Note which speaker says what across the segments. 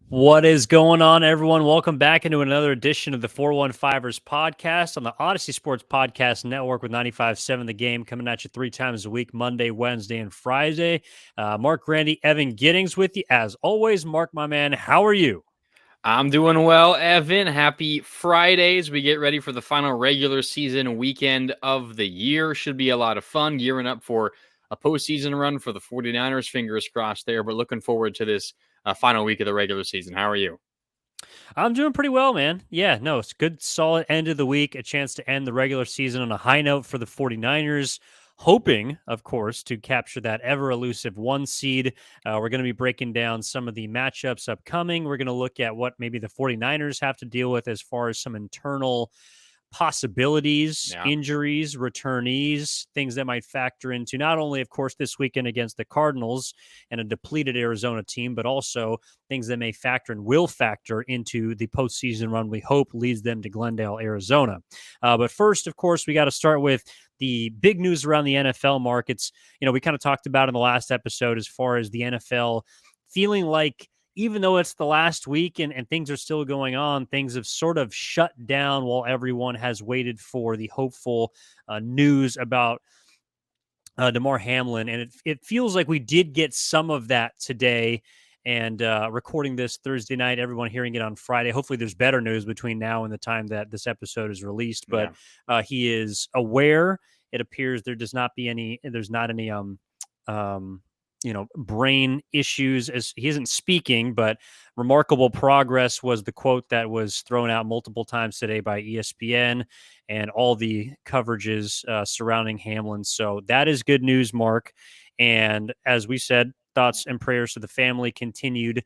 Speaker 1: What is going on, everyone? Welcome back into another edition of the 415ers podcast on the Odyssey Sports Podcast Network with 95.7 The Game, coming at you 3 times a week, Monday, Wednesday, and Friday. Marc, Grandi, Evan Giddings with you. As always, Marc, my man, how are you?
Speaker 2: I'm doing well, Evan. Happy Fridays. We get ready for the final regular season weekend of the year. Should be a lot of fun, gearing up for a postseason run for the 49ers. Fingers crossed there, but looking forward to this final week of the regular season. How are you?
Speaker 1: I'm doing pretty well, man. Yeah, no, it's a good, solid end of the week, a chance to end the regular season on a high note for the 49ers. Hoping, of course, to capture that ever elusive 1 seed. We're going to be breaking down some of the matchups upcoming. We're going to look at what maybe the 49ers have to deal with as far as some internal possibilities,
Speaker 2: Yeah.
Speaker 1: injuries, returnees, things that might factor into not only, of course, this weekend against the Cardinals and a depleted Arizona team, but also things that may factor and will factor into the postseason run we hope leads them to Glendale, Arizona. But first, of course, we got to start with the big news around the NFL markets. We kind of talked about in the last episode as far as the NFL feeling like even though it's the last week and things are still going on, things have sort of shut down while everyone has waited for the hopeful news about Damar Hamlin. And it feels like we did get some of that today. And recording this Thursday night, everyone hearing it on Friday. Hopefully, there's better news between now and the time that this episode is released. But
Speaker 2: Yeah.
Speaker 1: he is aware. It appears there's not any brain issues as he isn't speaking, but remarkable progress was the quote that was thrown out multiple times today by ESPN and all the coverages surrounding Hamlin. So that is good news, Marc. And as we said, thoughts and prayers to the family, continued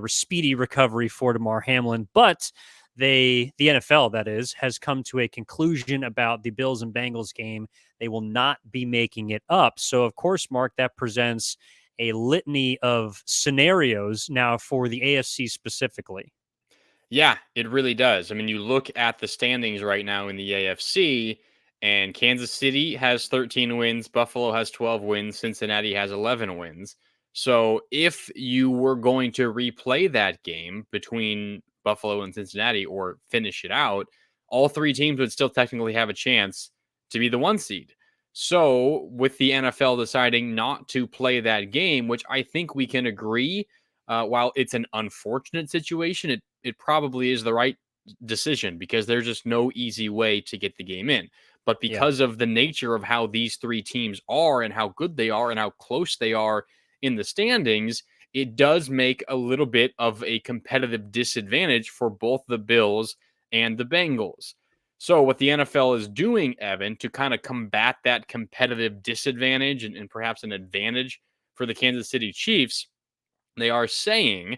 Speaker 1: speedy recovery for Damar Hamlin. But the NFL, that is, has come to a conclusion about the Bills and Bengals game. They will not be making it up. So, of course, Marc, that presents a litany of scenarios now for the AFC specifically.
Speaker 2: Yeah, it really does. I mean, you look at the standings right now in the AFC, and Kansas City has 13 wins, Buffalo has 12 wins, Cincinnati has 11 wins. So if you were going to replay that game between Buffalo and Cincinnati or finish it out, all three teams would still technically have a chance to be the 1 seed. So with the NFL deciding not to play that game, which I think we can agree, while it's an unfortunate situation, it probably is the right decision because there's just no easy way to get the game in. But
Speaker 1: Yeah.
Speaker 2: because of the nature of how these three teams are and how good they are and how close they are in the standings, it does make a little bit of a competitive disadvantage for both the Bills and the Bengals. So, what the NFL is doing, Evan, to kind of combat that competitive disadvantage and perhaps an advantage for the Kansas City Chiefs, they are saying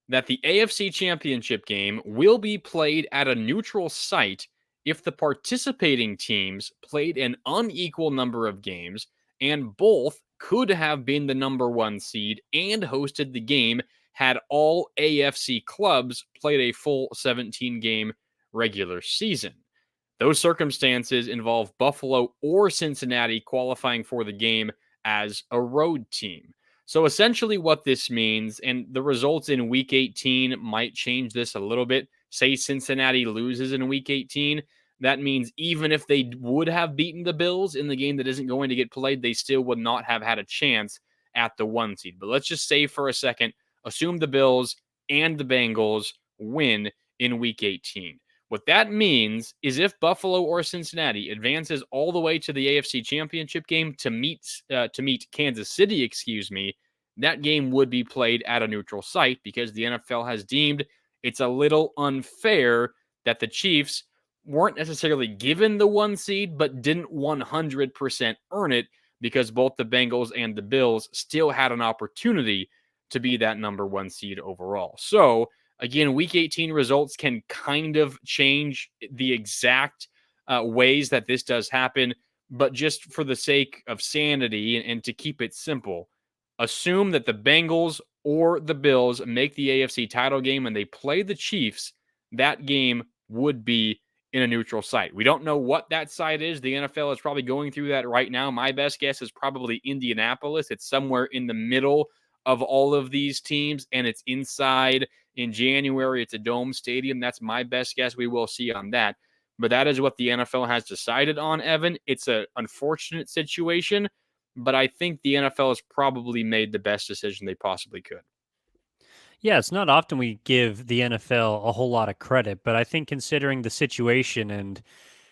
Speaker 2: that the AFC Championship game will be played at a neutral site if the participating teams played an unequal number of games and both could have been the number 1 seed and hosted the game had all AFC clubs played a full 17 game regular season. Those circumstances involve Buffalo or Cincinnati qualifying for the game as a road team. So essentially, what this means, and the results in week 18 might change this a little bit. Say Cincinnati loses in week 18. That means even if they would have beaten the Bills in the game that isn't going to get played, they still would not have had a chance at the 1 seed. But let's just say for a second, assume the Bills and the Bengals win in week 18. What that means is if Buffalo or Cincinnati advances all the way to the AFC Championship game to meet Kansas City, that game would be played at a neutral site because the NFL has deemed it's a little unfair that the Chiefs weren't necessarily given the 1 seed, but didn't 100% earn it because both the Bengals and the Bills still had an opportunity to be that number 1 seed overall. So again, week 18 results can kind of change the exact ways that this does happen, but just for the sake of sanity and to keep it simple, assume that the Bengals or the Bills make the AFC title game and they play the Chiefs, that game would be in a neutral site. We don't know what that site is. The NFL is probably going through that right now. My best guess is probably Indianapolis. It's somewhere in the middle of all of these teams, and it's inside in January. It's a dome stadium. That's my best guess. We will see on that. But that is what the NFL has decided on, Evan. It's an unfortunate situation, but I think the NFL has probably made the best decision they possibly could.
Speaker 1: Yeah, it's not often we give the NFL a whole lot of credit, but I think considering the situation and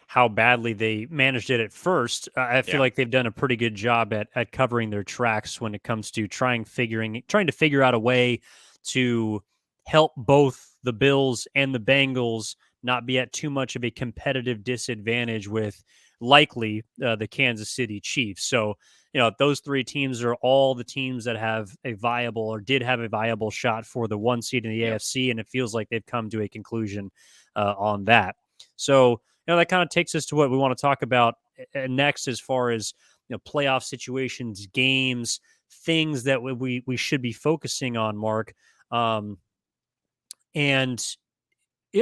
Speaker 1: how badly they managed it at first, I feel
Speaker 2: Yeah.
Speaker 1: like they've done a pretty good job at covering their tracks when it comes to trying to figure out a way to help both the Bills and the Bengals not be at too much of a competitive disadvantage with likely the Kansas City Chiefs. So, those three teams are all the teams that have a viable or did have a viable shot for the one seed in the
Speaker 2: Yep.
Speaker 1: AFC, and it feels like they've come to a conclusion on that. So, that kind of takes us to what we want to talk about next, as far as playoff situations, games, things that we should be focusing on, Mark. And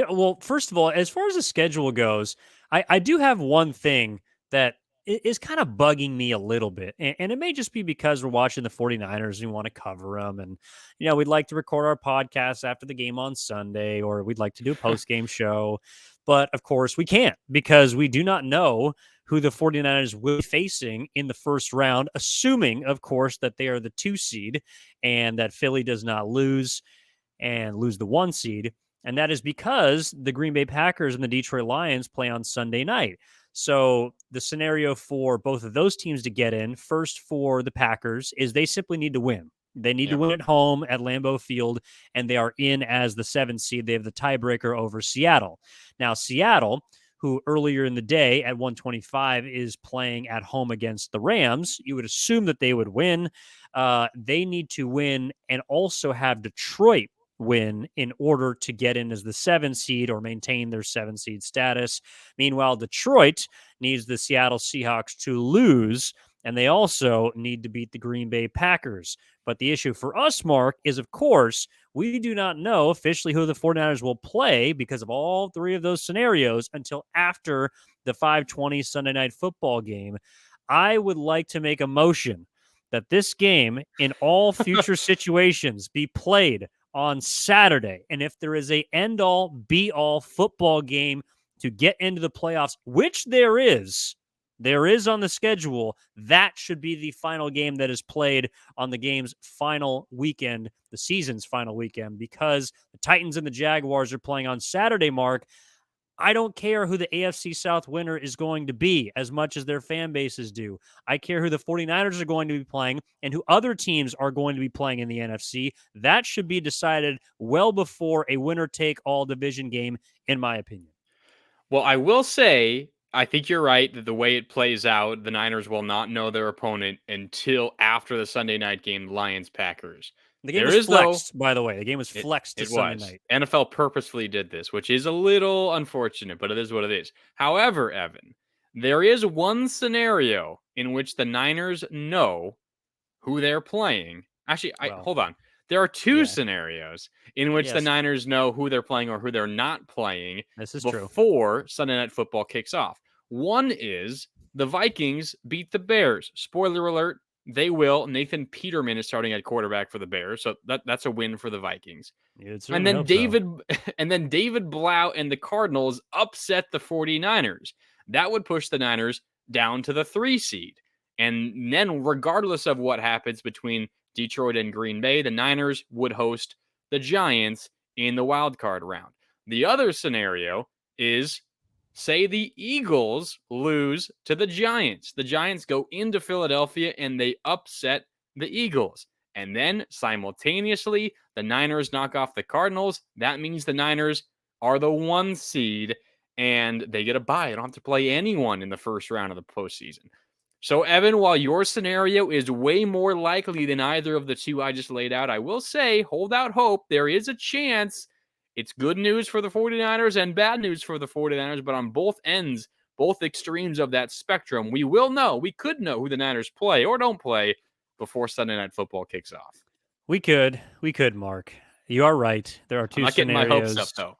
Speaker 1: well, first of all, as far as the schedule goes, I do have one thing that is kind of bugging me a little bit. And it may just be because we're watching the 49ers and we want to cover them. And, we'd like to record our podcast after the game on Sunday, or we'd like to do a post game show. But of course, we can't, because we do not know who the 49ers will be facing in the first round, assuming, of course, that they are the 2 seed and that Philly does not lose the 1 seed. And that is because the Green Bay Packers and the Detroit Lions play on Sunday night. So the scenario for both of those teams to get in, first for the Packers, is they simply need to win. They need to
Speaker 2: Yep.
Speaker 1: win at home at Lambeau Field, and they are in as the 7th seed. They have the tiebreaker over Seattle. Now, Seattle, who earlier in the day at 125 is playing at home against the Rams, you would assume that they would win. They need to win and also have Detroit win in order to get in as the 7 seed or maintain their 7 seed status. Meanwhile, Detroit needs the Seattle Seahawks to lose, and they also need to beat the Green Bay Packers. But the issue for us, Mark, is, of course, we do not know officially who the 49ers will play because of all 3 of those scenarios until after the 5:20 Sunday Night Football game. I would like to make a motion that this game, in all future situations, be played on Saturday. And if there is a end-all, be-all football game to get into the playoffs, which there is on the schedule, that should be the final game that is played on the game's final weekend, the season's final weekend, because the Titans and the Jaguars are playing on Saturday, Mark. I don't care who the AFC South winner is going to be as much as their fan bases do. I care who the 49ers are going to be playing and who other teams are going to be playing in the NFC. That should be decided well before a winner-take-all division game, in my opinion.
Speaker 2: Well, I will say, I think you're right that the way it plays out, the Niners will not know their opponent until after the Sunday night game, Lions-Packers.
Speaker 1: The game
Speaker 2: There
Speaker 1: was
Speaker 2: is, though,
Speaker 1: flexed, by the way. The game was
Speaker 2: it
Speaker 1: flexed to
Speaker 2: it
Speaker 1: Sunday
Speaker 2: was.
Speaker 1: night.
Speaker 2: NFL purposefully did this, which is a little unfortunate, but it is what it is. However, Evan, there is one scenario in which the Niners know who they're playing. Actually,
Speaker 1: Well,
Speaker 2: hold on. There are 2
Speaker 1: yeah,
Speaker 2: scenarios in which the
Speaker 1: yes,
Speaker 2: Niners know who they're playing or who they're not playing
Speaker 1: this is true.
Speaker 2: before Sunday Night Football kicks off. One is the Vikings beat the Bears. Spoiler alert, they will. Nathan Peterman is starting at quarterback for the Bears, so that's a win for the Vikings.
Speaker 1: You'd
Speaker 2: And
Speaker 1: certainly
Speaker 2: then
Speaker 1: hope so.
Speaker 2: David Blau and the Cardinals upset the 49ers. That would push the Niners down to the 3 seed. And then regardless of what happens between Detroit and Green Bay, the Niners would host the Giants in the wild card round. The other scenario is, say the Eagles lose to the Giants. The Giants go into Philadelphia and they upset the Eagles. And then simultaneously, the Niners knock off the Cardinals. That means the Niners are the 1 seed and they get a bye. They don't have to play anyone in the first round of the postseason. So, Evan, while your scenario is way more likely than either of the 2 I just laid out, I will say, hold out hope. There is a chance. It's good news for the 49ers and bad news for the 49ers, but on both ends, both extremes of that spectrum, we could know who the Niners play or don't play before Sunday Night Football kicks off.
Speaker 1: We could, Mark. You are right. There are
Speaker 2: I'm
Speaker 1: 2
Speaker 2: not getting my hopes up,
Speaker 1: scenarios,
Speaker 2: though.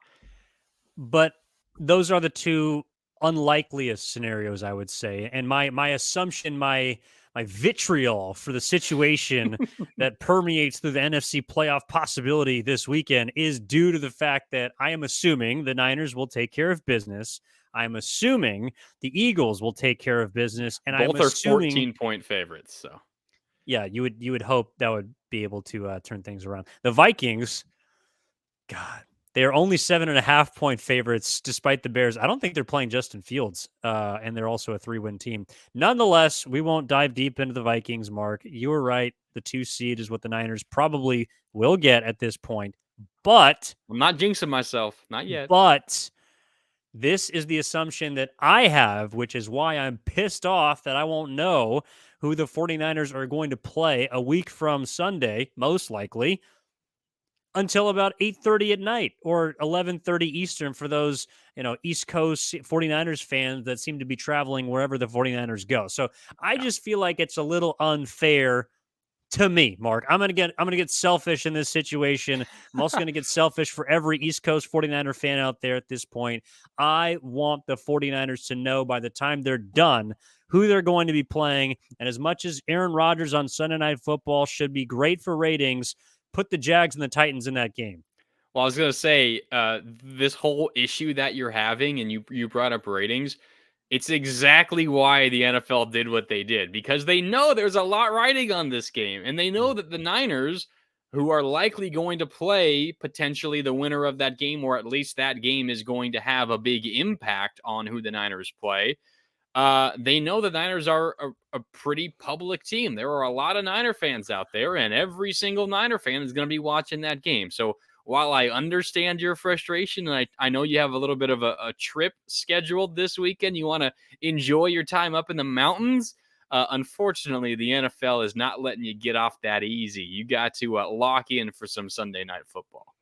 Speaker 1: but those are the 2 unlikeliest scenarios, I would say. And my assumption, my vitriol for the situation that permeates through the NFC playoff possibility this weekend is due to the fact that I am assuming the Niners will take care of business. I'm assuming the Eagles will take care of business, and I'm
Speaker 2: Both are
Speaker 1: assuming
Speaker 2: 14-point favorites. So
Speaker 1: yeah, you would hope that would be able to turn things around. The Vikings, God, they are only 7.5-point favorites despite the Bears. I don't think they're playing Justin Fields, and they're also a 3-win team. Nonetheless, we won't dive deep into the Vikings, Mark. You were right. The 2 seed is what the Niners probably will get at this point. But
Speaker 2: I'm not jinxing myself. Not yet.
Speaker 1: but this is the assumption that I have, which is why I'm pissed off that I won't know who the 49ers are going to play a week from Sunday, most likely, until about 8:30 at night or 11:30 Eastern for those, East Coast 49ers fans that seem to be traveling wherever the 49ers go. So I
Speaker 2: Yeah.
Speaker 1: just feel like it's a little unfair to me, Mark. I'm gonna get selfish in this situation. I'm also gonna get selfish for every East Coast 49er fan out there at this point. I want the 49ers to know by the time they're done who they're going to be playing. And as much as Aaron Rodgers on Sunday Night Football should be great for ratings, put the Jags and the Titans in that game.
Speaker 2: Well, I was gonna say, this whole issue that you're having, and you brought up ratings. It's exactly why the NFL did what they did, because they know there's a lot riding on this game, and they know that the Niners, who are likely going to play potentially the winner of that game, or at least that game is going to have a big impact on who the Niners play. They know the Niners are a pretty public team. There are a lot of Niner fans out there, and every single Niner fan is going to be watching that game. So while I understand your frustration, and I know you have a little bit of a trip scheduled this weekend, you want to enjoy your time up in the mountains. Unfortunately, the NFL is not letting you get off that easy. You got to lock in for some Sunday night football.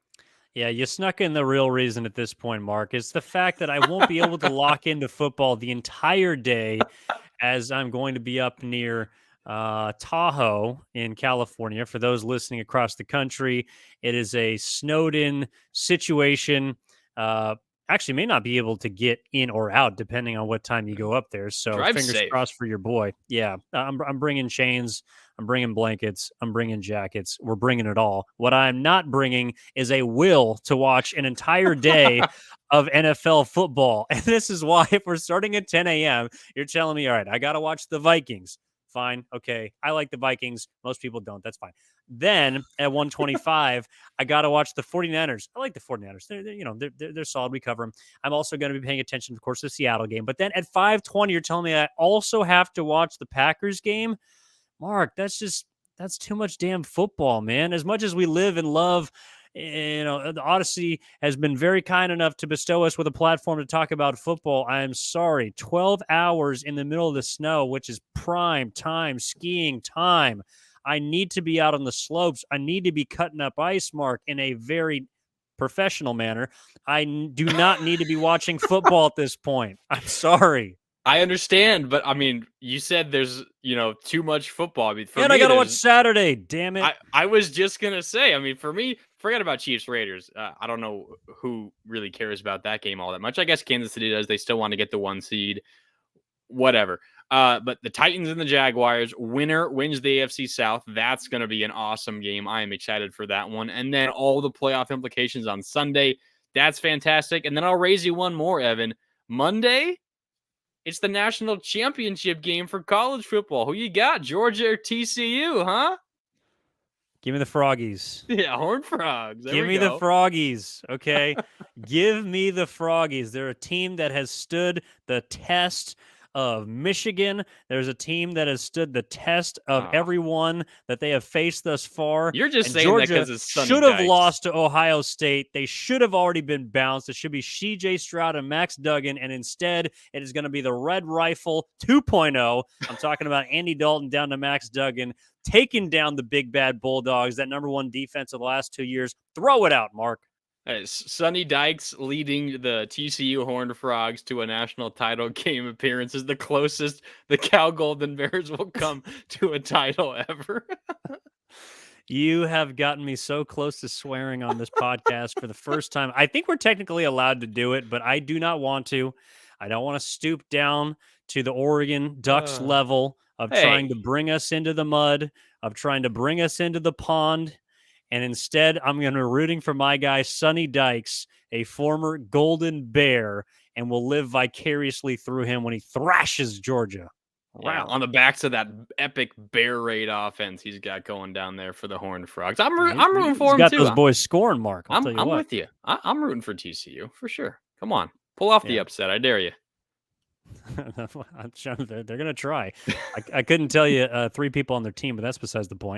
Speaker 1: Yeah, you snuck in the real reason at this point, Mark. It's the fact that I won't be able to lock into football the entire day as I'm going to be up near Tahoe in California. For those listening across the country, it is a snowed in situation. Uh, Actually, may not be able to get in or out depending on what time you go up there. So
Speaker 2: Drive
Speaker 1: fingers
Speaker 2: safe.
Speaker 1: crossed for your boy. Yeah, I'm bringing chains. I'm bringing blankets. I'm bringing jackets. We're bringing it all. What I'm not bringing is a will to watch an entire day of NFL football. And this is why, if we're starting at 10 a.m., you're telling me, all right, I got to watch the Vikings. Fine. Okay. I like the Vikings. Most people don't. That's fine. Then at 125, I got to watch the 49ers. I like the 49ers. They're solid. We cover them. I'm also going to be paying attention, of course, to the Seattle game. But then at 5:20, you're telling me I also have to watch the Packers game? Mark, that's too much damn football, man. As much as we live and love, the Odyssey has been very kind enough to bestow us with a platform to talk about football. I am sorry. 12 hours in the middle of the snow, which is prime time, skiing time. I need to be out on the slopes. I need to be cutting up ice, Mark, in a very professional manner. Do not need to be watching football at this point. I'm sorry.
Speaker 2: I understand, but I mean, you said there's, too much football. I mean, for
Speaker 1: And
Speaker 2: me,
Speaker 1: I got to watch Saturday, damn it.
Speaker 2: I was just going to say, I mean, for me, forget about Chiefs Raiders. I don't know who really cares about that game all that much. I guess Kansas City does. They still want to get the 1 seed, whatever. But the Titans and the Jaguars, winner wins the AFC South. That's going to be an awesome game. I am excited for that one. And then all the playoff implications on Sunday. That's fantastic. And then I'll raise you one more, Evan. Monday, it's the national championship game for college football. Who you got, Georgia or TCU, huh?
Speaker 1: Give me the Froggies.
Speaker 2: Yeah, Horned Frogs.
Speaker 1: Give me the Froggies, okay? Give me the Froggies. They're a team that has stood the test of Michigan. There's a team that has stood the test of everyone that they have faced thus far.
Speaker 2: You're just
Speaker 1: and
Speaker 2: saying
Speaker 1: Georgia
Speaker 2: that because it's Sonny
Speaker 1: should have
Speaker 2: Dykes.
Speaker 1: lost to Ohio State. They should have already been bounced. It should be CJ Stroud and Max Duggan, and instead it is going to be the Red Rifle 2.0. I'm talking about Andy Dalton down to Max Duggan, taking down the big bad Bulldogs, that number one defense of the last 2 years. Throw it out, Mark.
Speaker 2: Sonny Dykes leading the TCU Horned Frogs to a national title game appearance is the closest the Cal Golden Bears will come to a title ever.
Speaker 1: You have gotten me so close to swearing on this podcast for the first time. I think we're technically allowed to do it, but I do not want to. I don't want to stoop down to the Oregon Ducks level of trying
Speaker 2: Hey,
Speaker 1: to bring us into the mud, of trying to bring us into the pond. And instead, I'm going to be rooting for my guy, Sonny Dykes, a former Golden Bear, and will live vicariously through him when he thrashes Georgia.
Speaker 2: yeah,
Speaker 1: Wow.
Speaker 2: on the backs of that epic bear raid offense he's got going down there for the Horned Frogs. I'm
Speaker 1: Yeah,
Speaker 2: rooting
Speaker 1: he's
Speaker 2: for him
Speaker 1: got
Speaker 2: too.
Speaker 1: those boys scoring, Mark. I'll tell you
Speaker 2: I'm
Speaker 1: what.
Speaker 2: with you. I'm rooting for TCU for sure. Come on, pull off the
Speaker 1: Yeah.
Speaker 2: upset. I dare you.
Speaker 1: They're going to try. I couldn't tell you 3 people on their team, but that's besides the point.